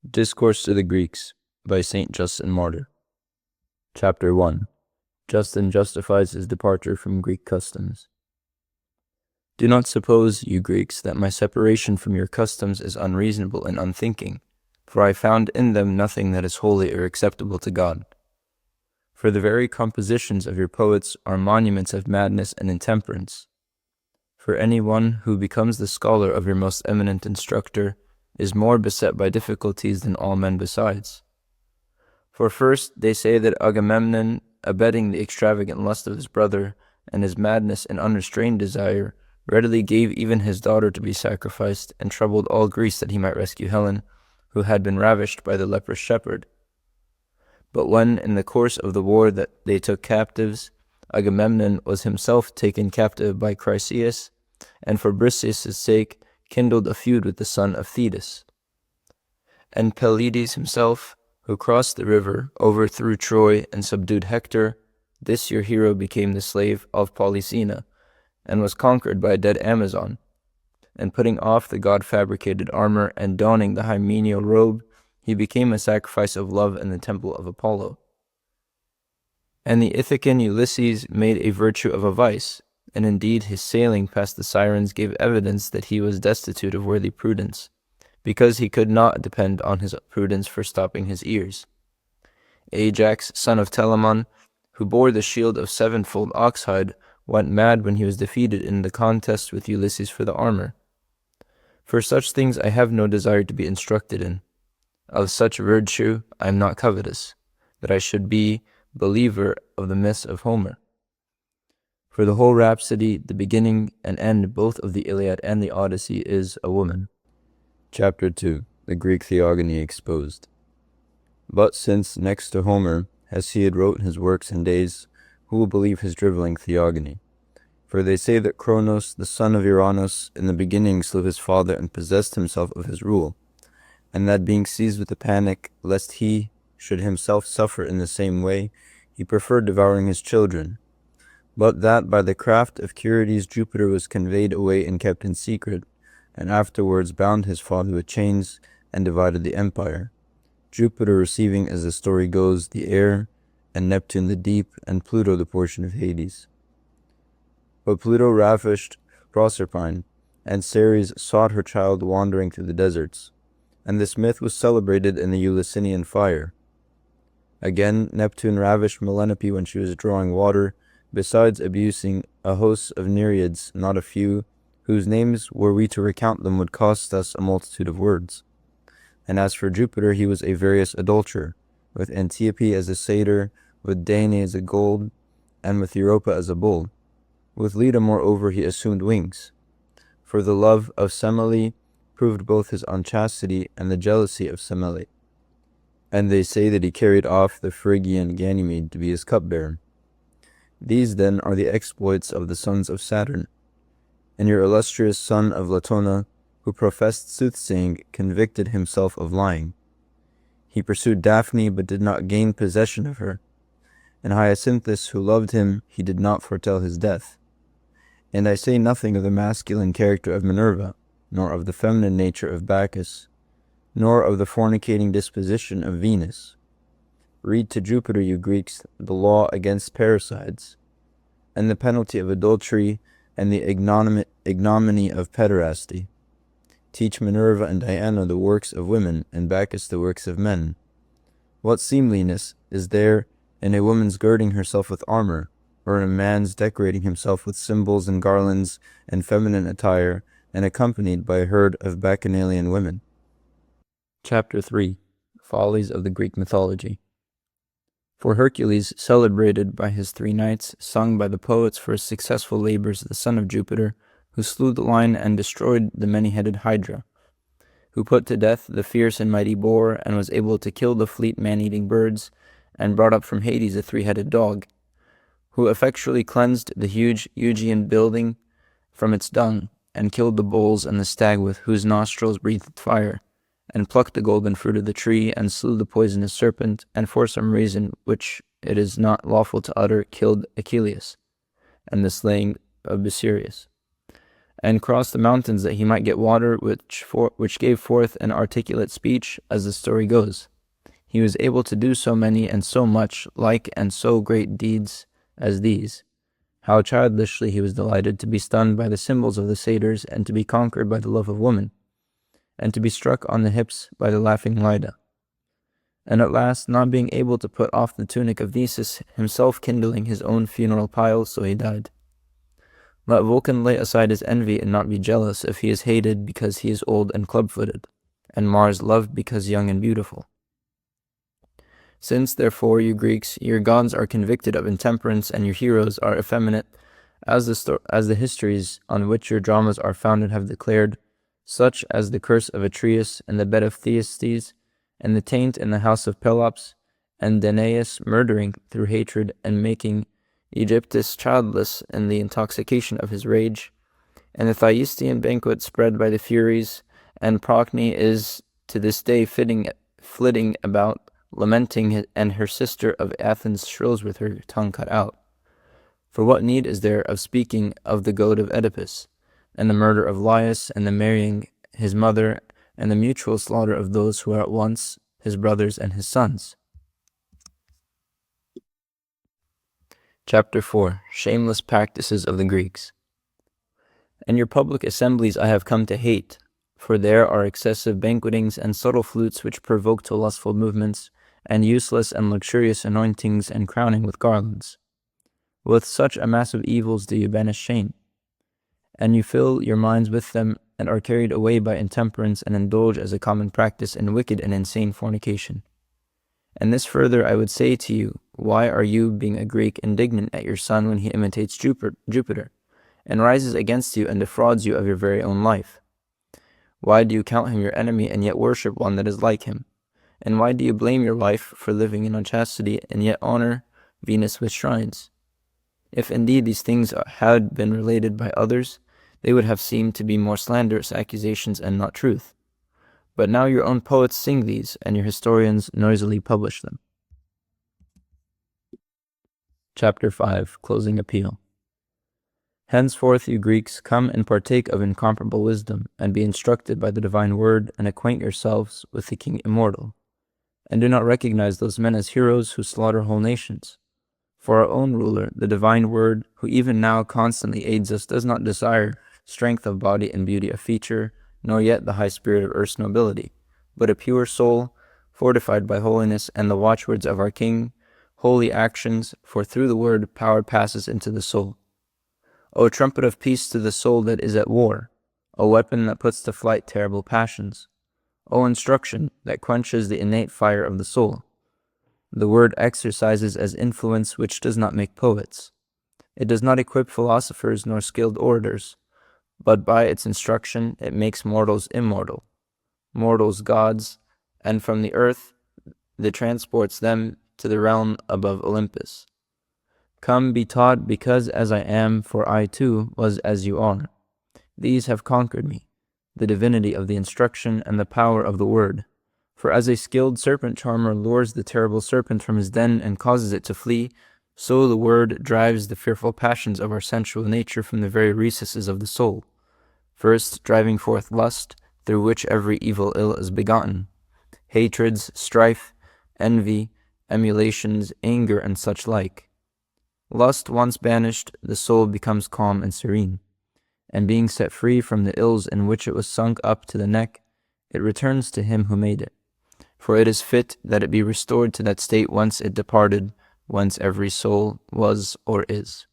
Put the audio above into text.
Discourse to the Greeks by Saint Justin Martyr. Chapter 1. Justin justifies his departure from Greek customs. Do not suppose, you Greeks, that my separation from your customs is unreasonable and unthinking, for I found in them nothing that is holy or acceptable to God. For the very compositions of your poets are monuments of madness and intemperance. For any one who becomes the scholar of your most eminent instructor is more beset by difficulties than all men besides. For first, they say that Agamemnon, abetting the extravagant lust of his brother, and his madness and unrestrained desire, readily gave even his daughter to be sacrificed, and troubled all Greece that he might rescue Helen, who had been ravished by the leprous shepherd. But when, in the course of the war that they took captives, Agamemnon was himself taken captive by Chryseis, and for Briseis' sake kindled a feud with the son of Thetis. And Pelides himself, who crossed the river, overthrew Troy, and subdued Hector, this your hero became the slave of Polysena, and was conquered by a dead Amazon. And putting off the god-fabricated armor and donning the hymeneal robe, he became a sacrifice of love in the temple of Apollo. And the Ithacan Ulysses made a virtue of a vice, and indeed his sailing past the Sirens gave evidence that he was destitute of worthy prudence, because he could not depend on his prudence for stopping his ears. Ajax, son of Telamon, who bore the shield of sevenfold oxhide, went mad when he was defeated in the contest with Ulysses for the armor. For such things I have no desire to be instructed in. Of such virtue I am not covetous, that I should be believer of the myths of Homer. For the whole rhapsody, the beginning and end both of the Iliad and the Odyssey, is a woman. Chapter 2. The Greek theogony exposed. But since, next to Homer, Hesiod wrote his works in days, who will believe his drivelling theogony? For they say that Cronos, the son of Uranus, in the beginning slew his father and possessed himself of his rule, and that being seized with a panic, lest he should himself suffer in the same way, he preferred devouring his children. But that by the craft of Curides Jupiter was conveyed away and kept in secret, and afterwards bound his father with chains and divided the empire, Jupiter receiving, as the story goes, the air, and Neptune the deep, and Pluto the portion of Hades. But Pluto ravished Proserpine, and Ceres sought her child wandering through the deserts, and this myth was celebrated in the Eleusinian fire. Again, Neptune ravished Melanope when she was drawing water, besides abusing a host of Nereids, not a few, whose names, were we to recount them, would cost us a multitude of words. And as for Jupiter, he was a various adulterer, with Antiope as a satyr, with Danae as a gold, and with Europa as a bull. With Leda, moreover, he assumed wings. For the love of Semele proved both his unchastity and the jealousy of Semele. And they say that he carried off the Phrygian Ganymede to be his cupbearer. These, then, are the exploits of the sons of Saturn. And your illustrious son of Latona, who professed soothsaying, convicted himself of lying. He pursued Daphne, but did not gain possession of her. And Hyacinthus, who loved him, he did not foretell his death. And I say nothing of the masculine character of Minerva, nor of the feminine nature of Bacchus, nor of the fornicating disposition of Venus. Read to Jupiter, you Greeks, the law against parricides, and the penalty of adultery, and the ignominy of pederasty. Teach Minerva and Diana the works of women, and Bacchus the works of men. What seemliness is there in a woman's girding herself with armor, or in a man's decorating himself with symbols and garlands and feminine attire, and accompanied by a herd of bacchanalian women? Chapter 3. Follies of the Greek mythology. For Hercules, celebrated by his 3 knights, sung by the poets for his successful labors, the son of Jupiter, who slew the lion and destroyed the many-headed Hydra, who put to death the fierce and mighty boar, and was able to kill the fleet man-eating birds, and brought up from Hades a 3-headed dog, who effectually cleansed the huge Eugaean building from its dung, and killed the bulls and the stag with whose nostrils breathed fire, and plucked the golden fruit of the tree, and slew the poisonous serpent, and for some reason which it is not lawful to utter, killed Achilles, and the slaying of Busiris. and crossed the mountains that he might get water which gave forth an articulate speech, as the story goes. He was able to do so many and so much like and so great deeds as these. How childishly he was delighted to be stunned by the symbols of the satyrs, and to be conquered by the love of woman, and to be struck on the hips by the laughing Leda. And at last, not being able to put off the tunic of Theseus, himself kindling his own funeral pile, so he died. Let Vulcan lay aside his envy and not be jealous if he is hated because he is old and club-footed, and Mars loved because young and beautiful. Since, therefore, you Greeks, your gods are convicted of intemperance, and your heroes are effeminate, as the histories on which your dramas are founded have declared, such as the curse of Atreus, and the bed of Thyestes, and the taint in the house of Pelops, and Danaus murdering through hatred, and making Aegyptus childless in the intoxication of his rage, and the Thyestean banquet spread by the Furies, and Procne is to this day flitting about, lamenting, and her sister of Athens shrills with her tongue cut out. For what need is there of speaking of the goad of Oedipus, and the murder of Laius, and the marrying his mother, and the mutual slaughter of those who are at once his brothers and his sons? Chapter 4. Shameless Practices of the Greeks. And your public assemblies I have come to hate, for there are excessive banquetings and subtle flutes which provoke to lustful movements, and useless and luxurious anointings and crowning with garlands. With such a mass of evils do you banish shame, and you fill your minds with them, and are carried away by intemperance, and indulge as a common practice in wicked and insane fornication. And this further I would say to you, why are you, being a Greek, indignant at your son when he imitates Jupiter, and rises against you and defrauds you of your very own life? Why do you count him your enemy and yet worship one that is like him? And why do you blame your wife for living in unchastity and yet honor Venus with shrines? If indeed these things had been related by others, they would have seemed to be more slanderous accusations and not truth. But now your own poets sing these, and your historians noisily publish them. Chapter 5. Closing Appeal. Henceforth, you Greeks, come and partake of incomparable wisdom, and be instructed by the divine word, and acquaint yourselves with the King Immortal. And do not recognize those men as heroes who slaughter whole nations. For our own ruler, the divine word, who even now constantly aids us, does not desire strength of body and beauty of feature, nor yet the high spirit of earth's nobility, but a pure soul, fortified by holiness and the watchwords of our King, holy actions, for through the word power passes into the soul. O trumpet of peace to the soul that is at war, O weapon that puts to flight terrible passions, O instruction that quenches the innate fire of the soul. The word exercises as influence which does not make poets. It does not equip philosophers nor skilled orators, but by its instruction it makes mortals immortal, mortals gods, and from the earth it transports them to the realm above Olympus. Come, be taught, because as I am, for I too was as you are. These have conquered me, the divinity of the instruction and the power of the word. For as a skilled serpent charmer lures the terrible serpent from his den and causes it to flee, so the word drives the fearful passions of our sensual nature from the very recesses of the soul, first driving forth lust, through which every evil ill is begotten, hatreds, strife, envy, emulations, anger, and such like. Lust once banished, the soul becomes calm and serene, and being set free from the ills in which it was sunk up to the neck, it returns to him who made it. For it is fit that it be restored to that state whence it departed, whence every soul was or is.